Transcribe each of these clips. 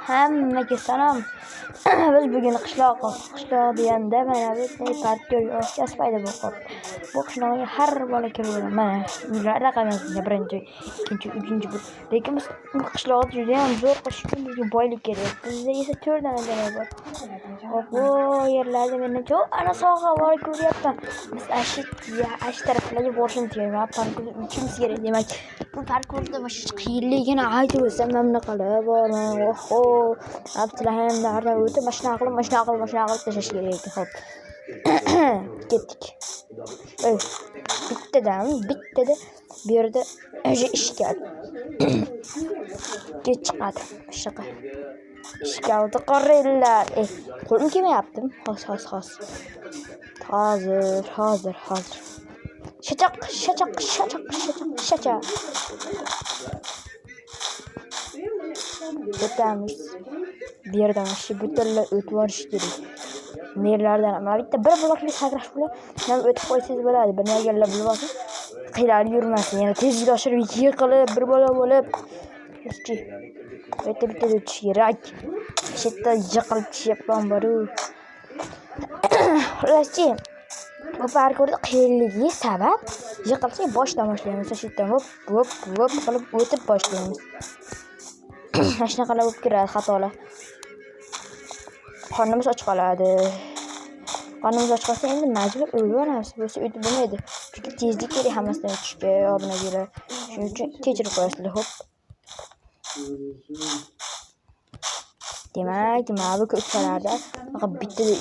Hammaga salom. Biz bugun qishloq deganda mana bu parkka o'xshash paydo bo'lib. Bu qishloqqa har bola kiradi. Mana uylar raqam yozilgan, birinchi, ikkinchi, uchinchi. Lekin biz qishloqda juda ham zo'r qishloq bizga boylik kerak. Bizda esa 4 dona joy bor. Bu yerlarda meni ana soha bor ko'ryapman. Biz ashi taraflarga borishimiz kerak. Parkka uchimiz kerak. Demak, bu parkda boshqa qiyinligini aytib o'tsam mana qilib borman. Oho, Abdulahimda har o'tib mashina qilib tashlash kerak ekan. Xo'p. Ketdik. Bittada bu yerda ish keldi. Kech chiqadi. Ish keldi qoraylar. Qo'lim kelmayapti. Hozir. Shachaq. O'tamiz. Bu yerdan shu butunlay o'tib borish kerak. Merlardan mana bitta bir blokli sakrash bilan ham o'tib qo'ysangiz bo'ladi. Bir nagarlar bo'lib olsa, qiylari yurmasin. Yana tezlik oshirib yiqilib bir bola bo'lib. Bitta o'tish kerak. Shu yerda yiqilib tushyapman boru. Xuloschi, bu parkurda qiyinligi sabab yiqilsak boshlaymiz. Shu yerdan hop qilib o'tib boshlaymiz. Mana shunaqa bo'lib kiradi xatolar. Qornimiz och qoladi. Qornimiz och qolsa endi majbur o'lib bo'lsa o'tib bo'lmaydi. Chunki tezlik kerak hammasidan o'tishga, obunachilar. Shuning uchun kechirib qo'yasizlar. Hop. Demak, mana bu ko'chalarda faqat bittada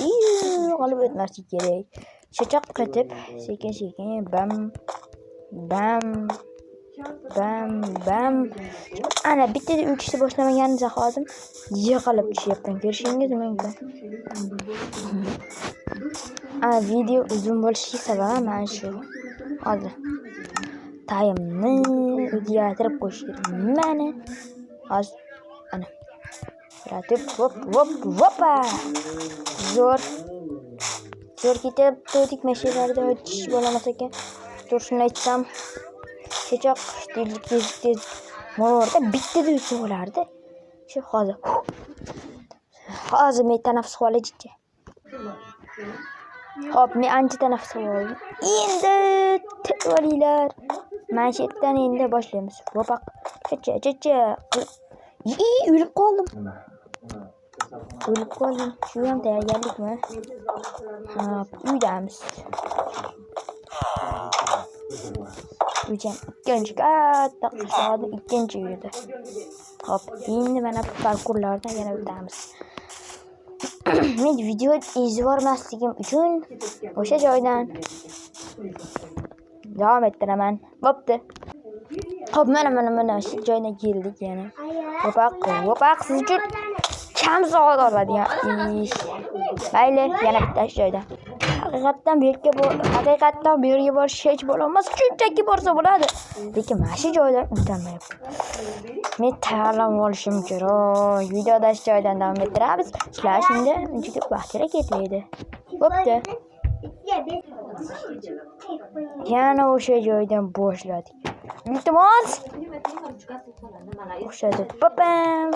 qolib o'tmaslik kerak. Shachaq qilib, sekin bam. Ana bittada o'tishni boshlamagan zahotim yiqilib tushyapman. Ko'rishingiz mumkin. Video uzun bo'lishiga sabab mana shu. Hozir taymni o'zgartirib qo'yish kerak. Mana hozir ana ratib hoppa. Zo'r ketib to'dik mashinlarda o'tish bo'lamas ekan. To'g'risini aytsam, Shachaq tez mo'rda bittada o'tsa bo'lardi. Shu hozir men tanaffus olajikka. Hop, men ancha tanaffus oldim. Endi olinglar. Mana shu yerdan endi boshlaymiz. Vopaq. Chacha. O'lib qoldim. Shu ham tayyorgarlikmi? Uydamiz. Ikkinchi katta qishloqning ikkinchi uyida. Hop, endi mana bu parkurlardan yana o'tamiz. Men video izvormasligim uchun o'sha joydan davom ettiraman. Bo'pti. Hop, mana shu joydan keldik yana. Vopaq siz uchun kam soat oladi ya. Mayli, yana bitta joydan. Haqiqatdan bu yerga borish hech bo'lmas. Shunchaki borsa bo'ladi. Lekin mana shu joydan o'tolmayapti. Men tayyorlanib olishim kerak. Videoda shu joydan davom ettiramiz. Sizlar shunda uncha ko'p vaqt kerak ketmaydi. Bo'pti. Yana o'sha joydan boshladik. Iltimos. O'xshadi. Papam.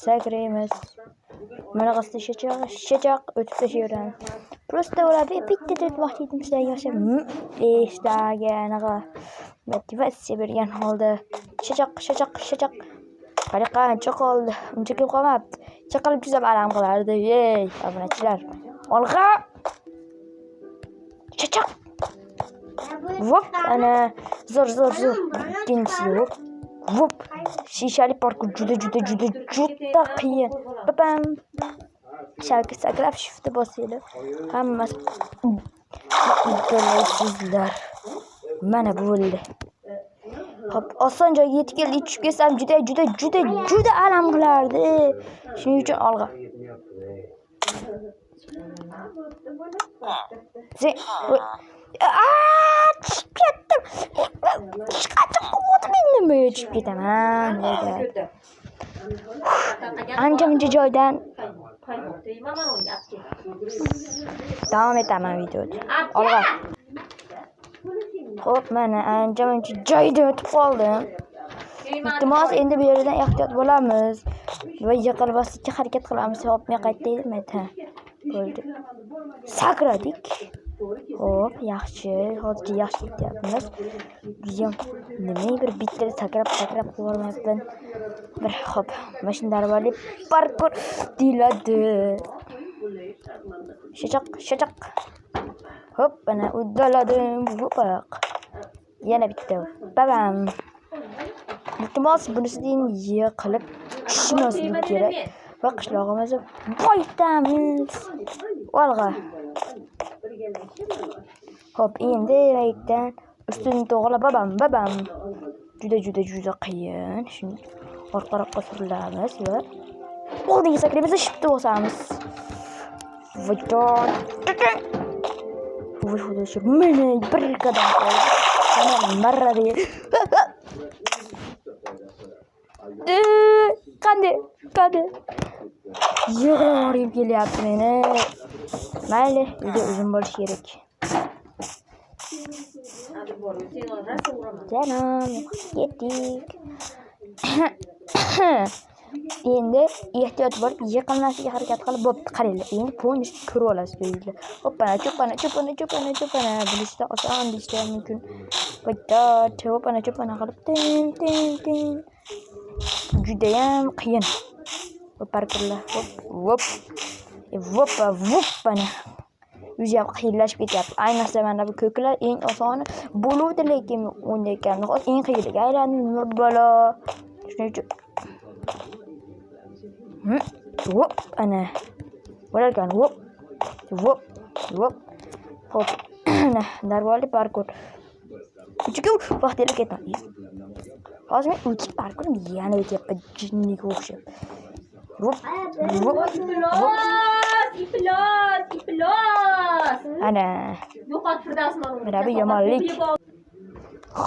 Sakraymiz. Mana qasdi shachaq o'tib tashaveramiz. Prosta ularga bitta deb vaqt yetmishlarga o'xshab eshtaga anaqa motivatsiya bergan holda shachaq. Qani qancha qoldi? Uncha ko'p qolmabdi. Chaqalib chizib alam qilardi. Obunachilar. Olg'a. Shachaq. Vop, ana zo'r. Ikkinchisi yo'q. Vop. Shishali parkur juda qiyin. Babam. Sakrab shiftni bosinglar. Hammasi sizlar. Mana bo'ldi. Hop, oson joyga yetib keldik. Tushib kelsam juda alam qilardi. Shuning uchun olg'a. Tushib ketdim. Tushib ketaman. Ancha joydan davom etaman videoda. Olg'a. Xo'p, mana ancha joyda o'tib qoldim. Iltimos, endi bu yerdan ehtiyot bo'lamiz va yiqilmaslikka harakat qilamiz. Hop, men qaytdayman. Ha, bo'ldi. Sakradik. Hop, yaxshi. Hozir yaxshi ketyapmiz. Bizga nima bir bitta sakrab qo'yolmayapman. Bir hop, mashinalar bor deb parkur deyiladi. Shachaq. Hop, ana uddaladim. Hopaq. Yana bitta. Babam. Iltimos, bunisidan yiqilib tushmaslik kerak va qishlog'imizni boyitamiz. Olg'a. Hop, endi raytdan ustini to'g'rilab babam. Juda qiyin. Shuni orqa surilamiz va oldinga sakraymiz, shiftni bosamiz. Mana bir qadam qoldi. Mana marradi. Qanday yig'lamorim kelyapti meni. Mayli, uyda o'zim bo'lish kerak. Canım, ketdik. Endi ehtiyot bo'lib yiqilmaslikka harakat qilib bo'pti. Qaranglar, endi polniy ko'rib olasiz deydilar. Hoppana, cho'pana. Bilishda oson deyishda mumkin. Bitta cho'pana qilib tin. Judayam qiyin. Bu parkurlar. Hop. Ana. O'zi ham qiyinlashib ketyapti. Ayniqsa mana bu ko'klar eng osoni bo'luvdi, lekin unday ekan. Hozir eng qiyinligi aylandi bola. Shuning uchun hop ana. Bo'larkan hop. Hop. Ana, darvoli parkur. Uchiga vaqtida ketadi. Hozir men uch parkur yana o'tyapman jinniga o'xshab. Hop. Iflos. Ana. Yo'qot Firdavsman. Mana bu yomonlik.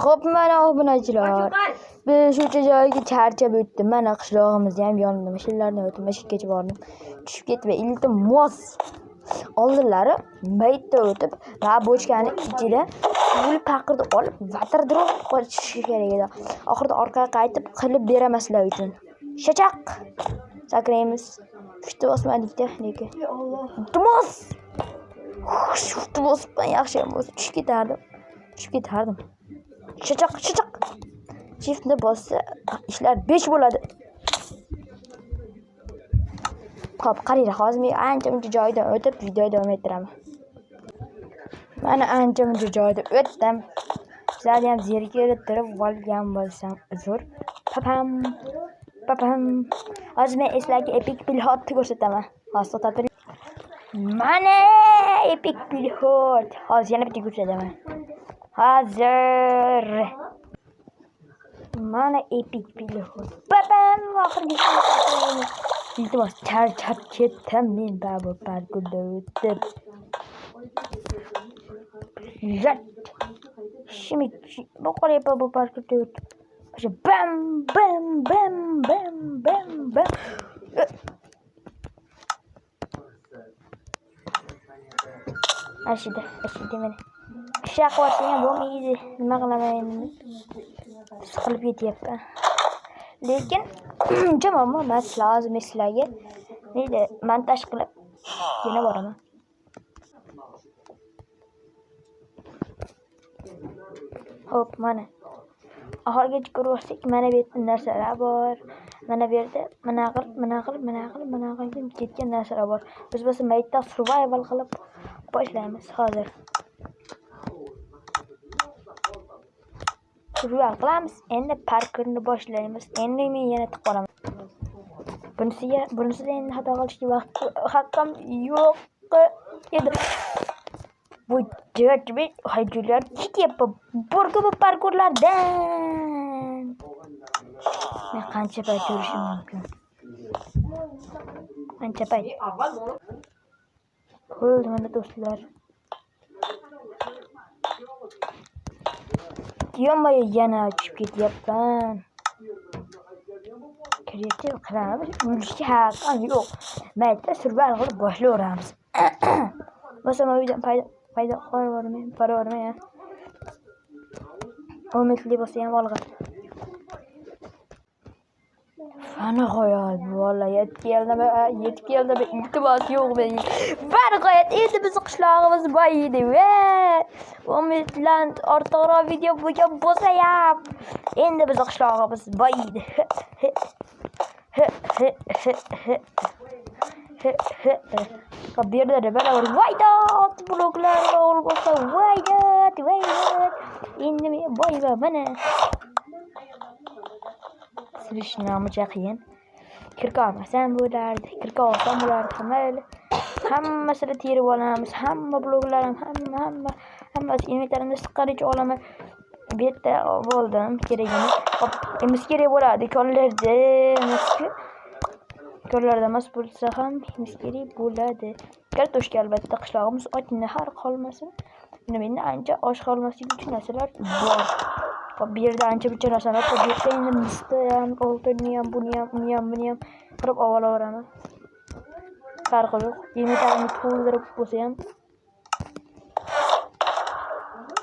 Xo'p, mana obunachilar. Biz o'sha joyga charchab o'tdim. Mana qishlog'imizni ham yondim. Mashinalarni o'tib, mashinaga bordim. Tushib ketib, iltimos. Oldinlari maytda o'tib, va bochkani ichida pul paqirni olib, vatardirov qochish kerak edi. Oxirida orqaga qaytib qilib beramaslar uchun. Shachaq. Sakraymiz. Shiftni bosmadik-da, lekin. Iltimos. Shiftni bosib yaxshi bo'lsa tushib ketardim. Shachaq. Shiftni bossa ishlar 5 bo'ladi. Xo'p, qaranglar, hozir men ancha-muncha joydan o'tib videoni davom ettiraman. Mana ancha-muncha joyda o'tdim. Sizlarni ham zeriktirib olgan bo'lsam uzr. Papam. Hozir men sizlarga epik pilotni ko'rsataman. Hozir mana epik pilot. Hozir yana bitta ko'rsataman. Hozir. Mana epik pilot. Papam oxirgi iltimos, charchab ketdim men bu parkurda o'tib. Şimdi bu qarayapman bu parkurda o'tib. Bam. Ashida meni. Ishaq qo'yishga bo'lmaydi. Nima qilaman? Siqilib ketyapman. Lekin jamoam lazım sizlarga. Neydi? Montaj qilib yana boraman. Hop, mana. Oxirgacha ko'rsak, mana bu yerda narsalar bor. Mana bu yerda mana qilib ketgan narsalar bor. Biz bo'lsa maytda survival qilib boshlaymiz hozir. Survival qilamiz. Endi parkurni boshlaymiz. Endi men yana tiqoraman. Bunisiga endi xato qilishga haqqim yo'q edi. Bu jajbek hayjular ketyapti bu parkurlardan. Men qancha payt yurishim mumkin? Qancha payt? Bo'ldi mana do'stlar. Yo'may yana tushib ketyapman. Kreativ qilamiz. O'lishga haqqim yo'q. Mayda survival qilib boshlayveramiz. Masalan, uydan paydo qo'yvormay. Umidli bo'lsa ham olg'a. Ana hayat vallahi yetib keldi iltimos yo'q mening. Barg'ayat endi biz qishlog'imiz boyidi va umidlan ortiqroq video bo'lgan bo'lsa ham endi biz qishlog'imiz boyidi. Bu yerda bana vaydat bloklar olsa vaydat endi men boyman mana. Sirishnamocha qiyin. Kirkolmasam bo'lardi. Kirkolsam bo'lardi. Hammasini terib olamiz. Hamma bloglarim, hammasi inventarimni siqqanicha olaman. Bu yerda bo'ldim kerakini. Emas kerak bo'ladi. Ko'llarda emas bo'lsa ham emas kerak bo'ladi. Kartoshka albatta qishlog'imiz ochni har qolmasin. Menda ancha osh qolmasligi uchun narsalar bor. Bu yerda ancha buncha narsalar bor. Bu yerda endi misda ham, oltinni ham, buni ham qilib olaveraman. Farqi yo'q. Inventarimni to'ldirib bo'lsa ham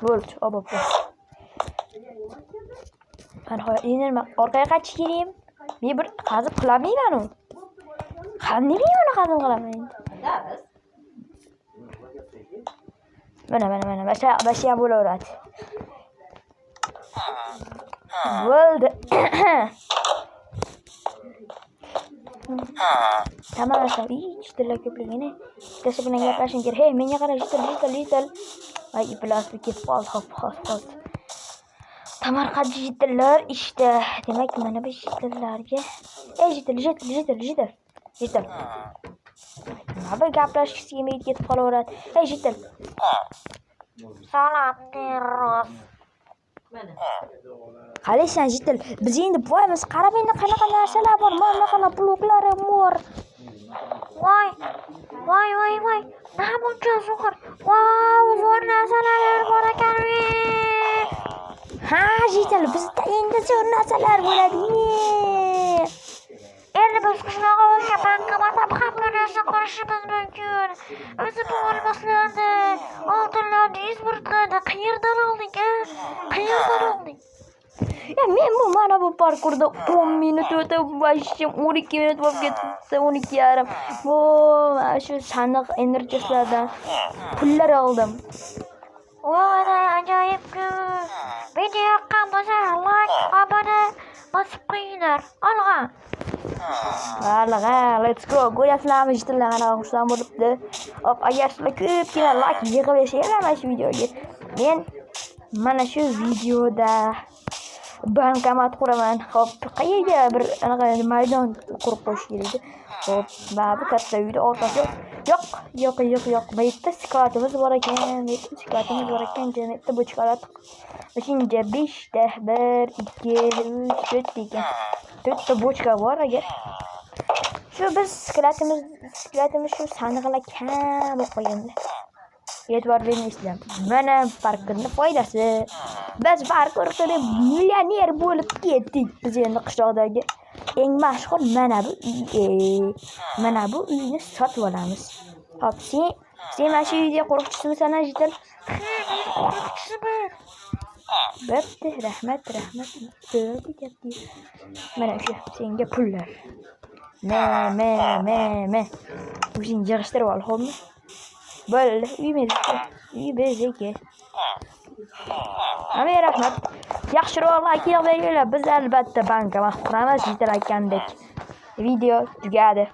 bo'ldi. Oboppa. Qanday endi orqaga qaytish kerak. Men bir qazib qilamayman-ku. Qanday men uni qazib qilaman endi? Mana. Bashi ham bo'laveradi. Bo'ldi. Tamam asa. Ishlar ko'pligini. Ikkisi bilan gaplashing kerak. Hey, menga qara, jitil. Ay, plastik ketib qoldi. Hop. Tamarqad jitillar işte. Demak, mana bu jitillarga. Ey, jitil. Nima bir gaplashgisi kelmaydi ketib qolaveradi. Ey, jitil. Salom terros. Qalishan jitil. Biz endi boymiz. Qarab endi qanaqa narsalar bor. Mana qanaqa bloklarim bor. Voy. Nima buncha zo'r. Wow, zo'r narsalar bor ekan. Ha, jitil. Bizda endi zo'r narsalar bo'ladi. Endi biz qishlog'imizga bankomat hamma narsa qilishimiz mumkin. O'zi bu olmoslarni, oltinlarni izburtlarni qayerdan oldik, a? Men mana bu parkurda 10 minut o'tib, 12 minut bo'lib ketdi, 12:30. Mana shu sandiq energiyalardan pullar oldim. Voy, ajoyib-ku. Video yoqqan bo'lsa, like, obuna bosib qo'yinglar. Olg'a. Let's go. Ko'rasizlarmi, jitillar qanaqa xursand bo'libdi. Hop, agar sizlar ko'pgina like yig'ib bersanglar mana shu videoga, men mana shu videoda bankomat quraman. Hop, qayerga bir anaqa maydon qurib qo'yish kerak. Hop, mana bu katta uyda o'rtasi yo'q. Bu yerda sklatimiz bor ekan. Jamiyatda bochkalar. O'shincha 5 ta 1 2 3 4 ekan. 4 ta bochka bor agar. Shu biz sklatimiz shu sandiqlar kam bo'lib qolganda. E'tibor bermaysizlar. Mana parkning foydasi. Biz park orqali millioner bo'lib ketdik. Biz endi qishloqdagi eng mashhur mana bu uyni sotib olamiz. Hop, sen mana shu uyga qo'riqchisisan, jitil. Bo'pti, rahmat. Mana shu senga pullar. Me. O'zing yig'ishtirib ol, xo'pmi? Bo'ldi, uy bizniki. Hamma rahmat. Yaxshiroq like beringlar. Biz albatta bankomat quramiz, jitil aytgandek. Video tugadi.